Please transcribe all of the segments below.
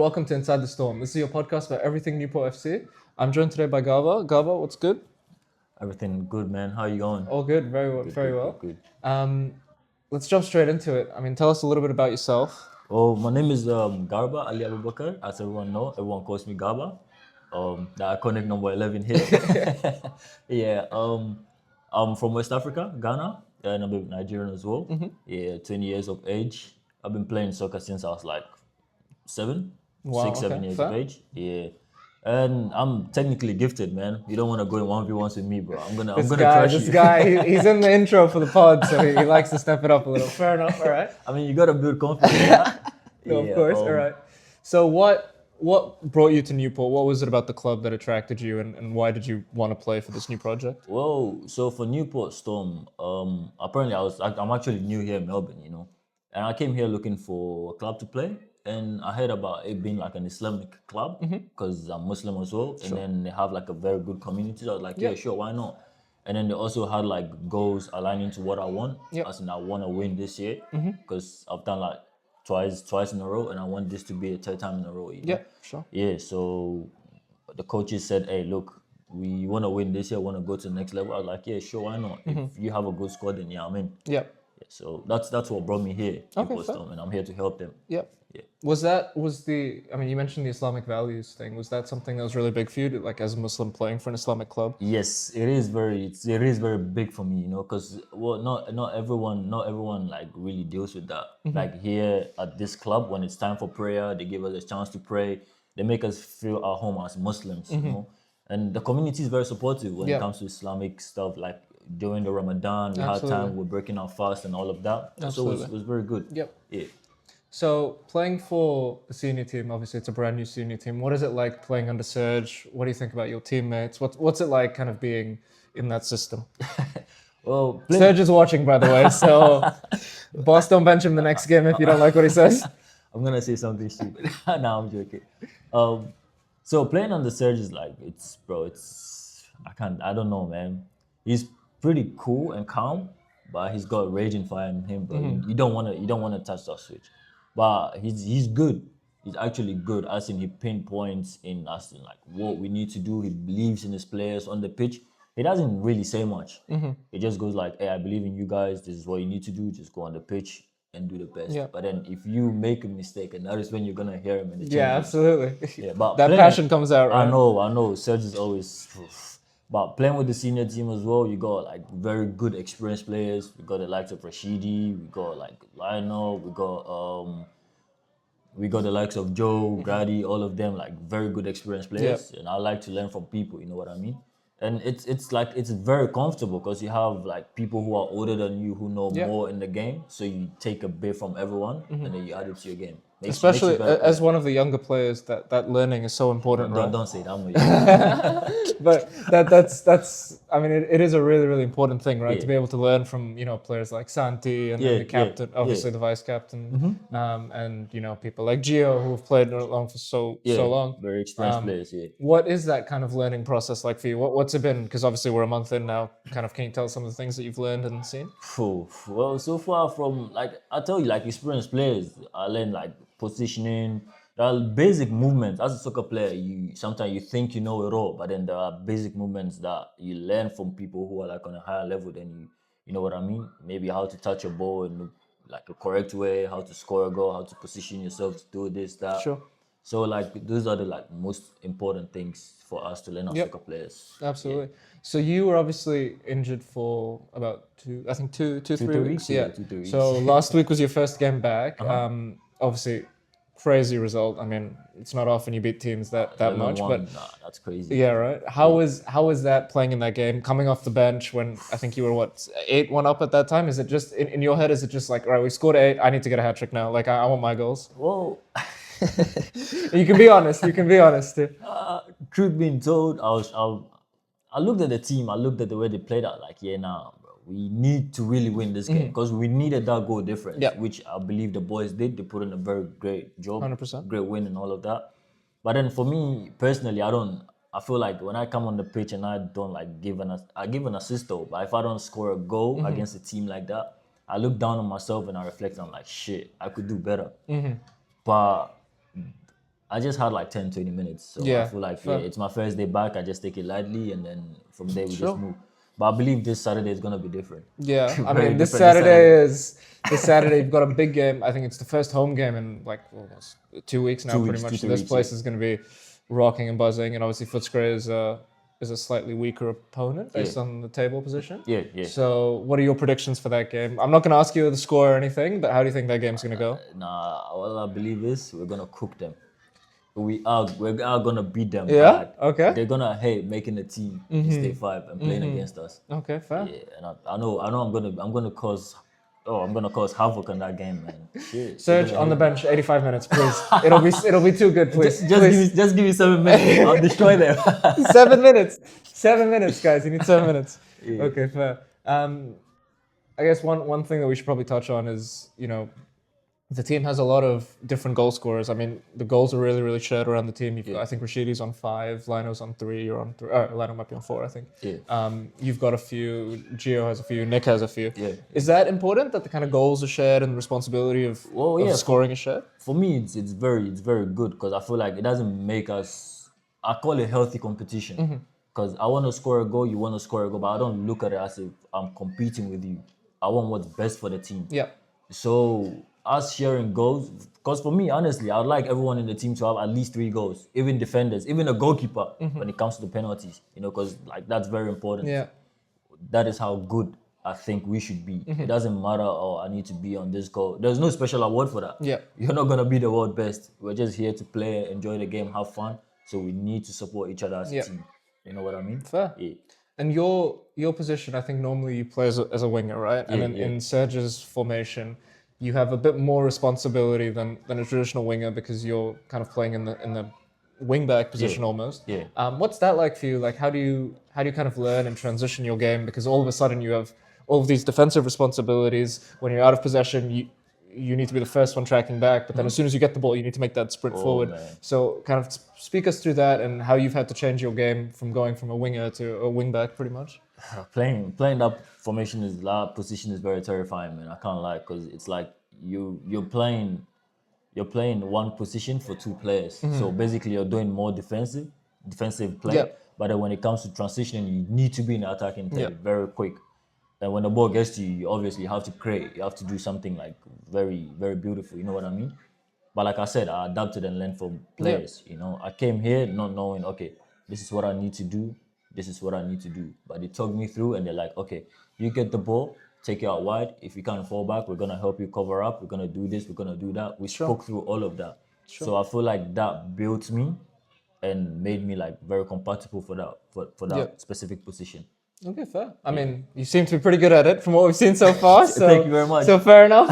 welcome to Inside the Storm. This is your podcast about everything Newport FC. I'm joined today by Garba. Garba, what's good? Everything good, man. How you going? All good, very well. Very well. Good. Let's jump straight into it. I mean, tell us a little bit about yourself. Oh, my name is Garba Ali Abubakr, as everyone know. Everyone calls me Garba. The iconic number 11 here. Yeah. I'm from West Africa, Ghana, and I'm a Nigerian as well. Yeah, 20 years of age. I've been playing soccer since I was like 7 years fair. of age. Yeah. And I'm technically gifted, man. You don't want to go in 1v1s with me, bro. I'm gonna crush you. This guy, he's in the intro for the pod, so he likes to step it up a little. Fair enough, all right. I mean, you gotta build confidence. Yeah? No, of course, all right. So what brought you to Newport? What was it about the club that attracted you, and why did you want to play for this new project? Well, so for Newport Storm, apparently I'm actually new here in Melbourne, and I came here looking for a club to play, and I heard about it being like an Islamic club because I'm Muslim as well, and then they have like a very good community. So I was like, yeah, sure, why not? And then they also had like goals aligning to what I want. As in, I want to win this year because I've done like twice in a row, and I want this to be a third time in a row. Yeah, sure. Yeah, so the coaches said, hey, look, we want to win this year, want to go to the next level. I was like, yeah, sure, why not? If you have a good squad, then yeah, I'm in. Yeah. So that's what brought me here, Okay, Storm, and I'm here to help them. Yep. Yeah. I mean, you mentioned the Islamic values thing. Was that something that was really big for you, like as a Muslim playing for an Islamic club? Yes, it is very big for me, because not everyone like really deals with that. Like here at this club, when it's time for prayer, they give us a chance to pray. They make us feel at home as Muslims, and the community is very supportive when it comes to Islamic stuff. Like during the Ramadan, we had time, we're breaking our fast and all of that. Absolutely. So it was very good. Yep. Yeah. So playing for the senior team, obviously it's a brand new senior team. What is it like playing under Serge? What do you think about your teammates? What's it like kind of being in that system? Well, Serge is watching, by the way, so boss, don't bench him the next game if you don't like what he says. I'm gonna say something stupid. No, I'm joking. So playing on the Surge is like I don't know, man. He's pretty cool and calm, but he's got raging fire in him, bro. You don't wanna touch that switch. But he's good. He's actually good, as in he pinpoints in as in like what we need to do. He believes in his players on the pitch. He doesn't really say much. He just goes like, hey, I believe in you guys. This is what you need to do. Just go on the pitch and do the best. Yeah. But then if you make a mistake, and that is when you're gonna hear him in the change room. Yeah, absolutely. Yeah, but that passion comes out, right? I know. Serge is always. But playing with the senior team as well, you got like very good experienced players. We got the likes of Rashidi. We got like Lionel. We got the likes of Joe, Grady, all of them, like very good experienced players. And I like to learn from people. You know what I mean? And it's very comfortable because you have like people who are older than you who know more in the game. So you take a bit from everyone and then you add it to your game. Especially as one of the younger players, that learning is so important. Don't say that. I'm not But that's I mean it is a really, really important thing, right? To be able to learn from players like Santi and the captain, obviously the vice captain, and people like Gio who have played along for so long. Very experienced players. Yeah. What is that kind of learning process like for you? What's it been? Because obviously we're a month in now. Kind of, can you tell us some of the things that you've learned and seen? Well, so far from I tell you, like experienced players, I learned like positioning. There are basic movements. As a soccer player, sometimes you think you know it all, but then there are basic movements that you learn from people who are like on a higher level than you. You know what I mean? Maybe how to touch a ball in like a correct way, how to score a goal, how to position yourself to do this, that. Sure. So like those are the like most important things for us to learn as soccer players. Absolutely. Yeah. So you were obviously injured for about two, 3 weeks. Yeah, 2-3 weeks. So last week was your first game back. Obviously, crazy result. I mean, it's not often you beat teams that much, but that's crazy. Yeah, right. How was that playing in that game, coming off the bench when I think you were 8-1 up at that time? Is it just in your head? Is it just like, all right, we scored 8, I need to get a hat trick now. Like I want my goals. Whoa. You can be honest. You can be honest too. Truth being told, I looked at the team. I looked at the way they played out. Like, bro, we need to really win this game because we needed that goal difference, which I believe the boys did. They put in a very great job, 100%, great win and all of that. But then for me personally, I feel like when I come on the pitch and I don't like I give an assist though, but if I don't score a goal against a team like that, I look down on myself and I reflect. I'm like, shit, I could do better. But I just had like 10, 20 minutes. So I feel like it's my first day back. I just take it lightly, and then from there we just move. But I believe this Saturday is gonna be different. Yeah, I mean this Saturday you've got a big game. I think it's the first home game in like almost 2 weeks now. Pretty much. This place is gonna be rocking and buzzing, and obviously Footscray is a slightly weaker opponent based on the table position. Yeah. So what are your predictions for that game? I'm not gonna ask you the score or anything, but how do you think that game's gonna go? All I believe is we're gonna cook them. We're gonna beat them. Yeah. Bad. Okay. They're gonna hate making the team in State 5 and playing against us. Okay, fair. Yeah, and I know I'm gonna cause havoc in that game, man. Shit. Serge on the bench, 85 minutes, please. It'll be too good, please. Just give me 7 minutes. I'll destroy them. 7 minutes. 7 minutes, guys. You need 7 minutes. Yeah. Okay, fair. I guess one thing that we should probably touch on is, the team has a lot of different goal scorers. I mean, the goals are really, really shared around the team. I think Rashidi's on 5, Lino's on 3, you're on 3. Lino might be on 4, I think. Yeah. You've got a few, Gio has a few, Nick has a few. Yeah. Is that important that the kind of goals are shared and the responsibility of scoring is shared? For me, it's very good because I feel like it doesn't make us, I call it healthy competition. Because I want to score a goal, you want to score a goal, but I don't look at it as if I'm competing with you. I want what's best for the team. Yeah. So us sharing goals, because for me, honestly, I'd like everyone in the team to have at least 3 goals, even defenders, even a goalkeeper when it comes to the penalties, because like that's very important. Yeah. That is how good I think we should be. It doesn't matter, I need to be on this goal. There's no special award for that. Yeah. You're not going to be the world best. We're just here to play, enjoy the game, have fun. So we need to support each other as a team. You know what I mean? Fair. Yeah. And your position, I think normally you play as a winger, right? And in Serge's formation, you have a bit more responsibility than a traditional winger because you're kind of playing in the wing back position almost. Yeah. What's that like for you? Like how do you kind of learn and transition your game? Because all of a sudden you have all of these defensive responsibilities. When you're out of possession, you need to be the first one tracking back, but then as soon as you get the ball, you need to make that sprint forward. Man. So kind of speak us through that and how you've had to change your game from going from a winger to a wing back pretty much. Playing that position is very terrifying, man. I can't lie, because it's like you're playing one position for 2 players. So basically you're doing more defensive play, but then when it comes to transitioning, you need to be in the attacking third very quick. And when the ball gets to you, you obviously have to create. You have to do something like very, very beautiful. You know what I mean? But like I said, I adapted and learned from players. I came here not knowing, okay, this is what I need to do. This is what I need to do. But they talked me through and they're like, okay, you get the ball, take it out wide. If you can't fall back, we're going to help you cover up. We're going to do this. We're going to do that. We spoke through all of that. So I feel like that built me and made me like very compatible for that specific position. Okay, fair. I mean, you seem to be pretty good at it from what we've seen so far. So, thank you very much. So fair enough.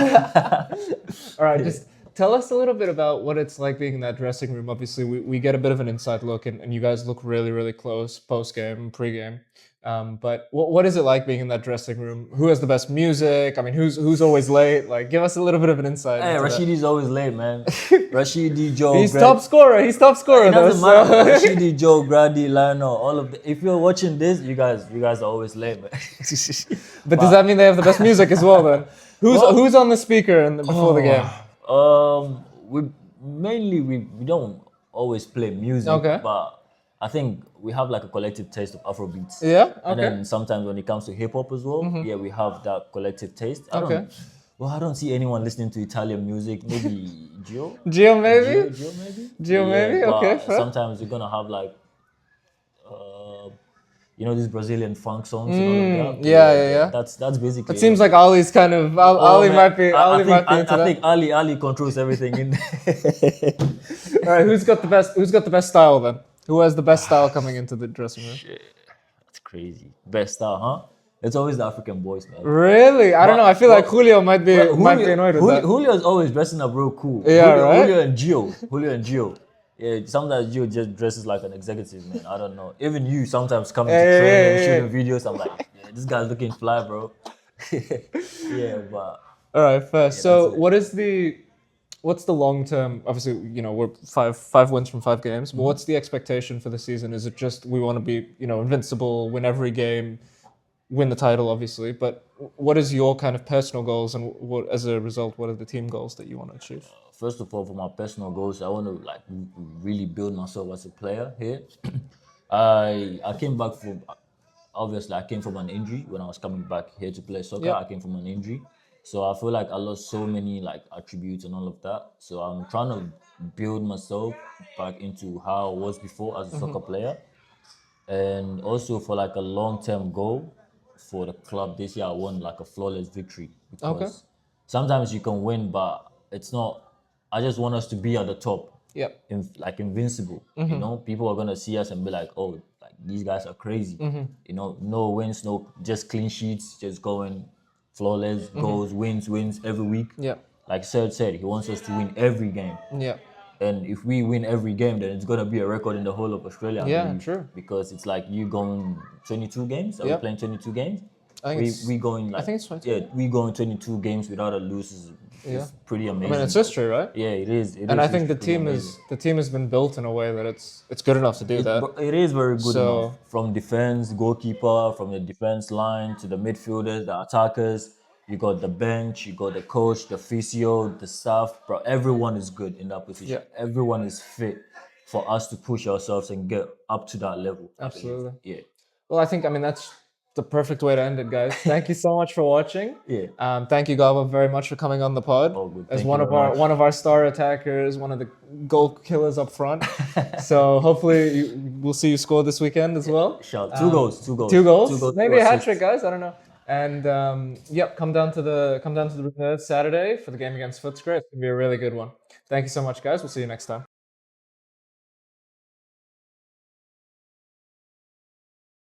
All right, just tell us a little bit about what it's like being in that dressing room. Obviously, we get a bit of an inside look, and you guys look really, really close post-game, pre-game. But what is it like being in that dressing room? Who has the best music? I mean, who's always late? Like, give us a little bit of an insight. Hey, Rashidi's always late, man. Rashidi, Joe, He's top scorer. He's top scorer. It doesn't matter. Rashidi, Joe, Grady, Lionel, all of the. If you're watching this, you guys are always late, man. But does that mean they have the best music as well? Then who's on the speaker before the game? We don't always play music, but I think we have like a collective taste of Afrobeats. Yeah, okay. And then sometimes when it comes to hip hop as well, we have that collective taste. I don't see anyone listening to Italian music. Maybe Gio. Gio maybe. Gio maybe. Okay. Fair. Sometimes you're gonna have like, these Brazilian funk songs and all of that. Yeah. That's basically. It seems like Ali's kind of Ali might be. I think Ali controls everything in there. All right, who's got the best style then? Who has the best style coming into the dressing room? Shit, that's crazy. Best style, huh? It's always the African boys, man. Really? I don't know. I feel like Julio might be annoyed with that. Julio's always dressing up real cool. Yeah, right? Julio and Gio. Yeah, sometimes Gio just dresses like an executive, man. I don't know. Even you sometimes come to train and shooting videos. I'm like, this guy's looking fly, bro. But... All right, fair. So what's the long term? Obviously, we're five wins from 5 games. But what's the expectation for the season? Is it just we want to be, invincible, win every game? win the title, obviously. But what is your kind of personal goals, and what, as a result, what are the team goals that you want to achieve? First of all, for my personal goals, I want to like really build myself as a player here. I came back from obviously I came from an injury when I was coming back here to play soccer. Yep. I came from an injury, so I feel like I lost so many like attributes and all of that. So I'm trying to build myself back into how I was before as a soccer player, and also for like a long-term goal for the club this year, I want like a flawless victory because sometimes you can win, but it's not. I just want us to be at the top. Yep. Like invincible. You know, people are gonna see us and be like, "Oh, like these guys are crazy." You know, no wins, no just clean sheets, just going flawless goals, wins every week. Yeah. Like Serge said, he wants us to win every game. Yeah. And if we win every game, then it's gonna be a record in the whole of Australia. I believe, true. because it's like you going 22 games. Are we playing 22 games? I think We going like I think it's 22. yeah, we going 22 games without a lose is pretty amazing. I mean, it's history, right? Yeah, it is. And I think the team has been built in a way that it's good enough to do that. It is very good So- enough. From defense, goalkeeper, from the defense line to the midfielders, the attackers. You got the bench, you got the coach, the physio, the staff. Bro, everyone is good in that position. Yeah. Everyone is fit for us to push ourselves and get up to that level. I believe. Absolutely. Yeah. Well, I think, I mean, that's the perfect way to end it, guys. Thank you so much for watching. Yeah. Thank you, Garba, very much for coming on the pod. All good. As Thank one you of very our much. one of our star attackers, one of the goal killers up front. So hopefully we'll see you score this weekend as well. Shout. Two goals. Two goals, maybe a hat assists. trick, guys. I don't know. And yep, come down to the Reserve Saturday for the game against Footscray. It's gonna be a really good one. Thank you so much, guys. We'll see you next time.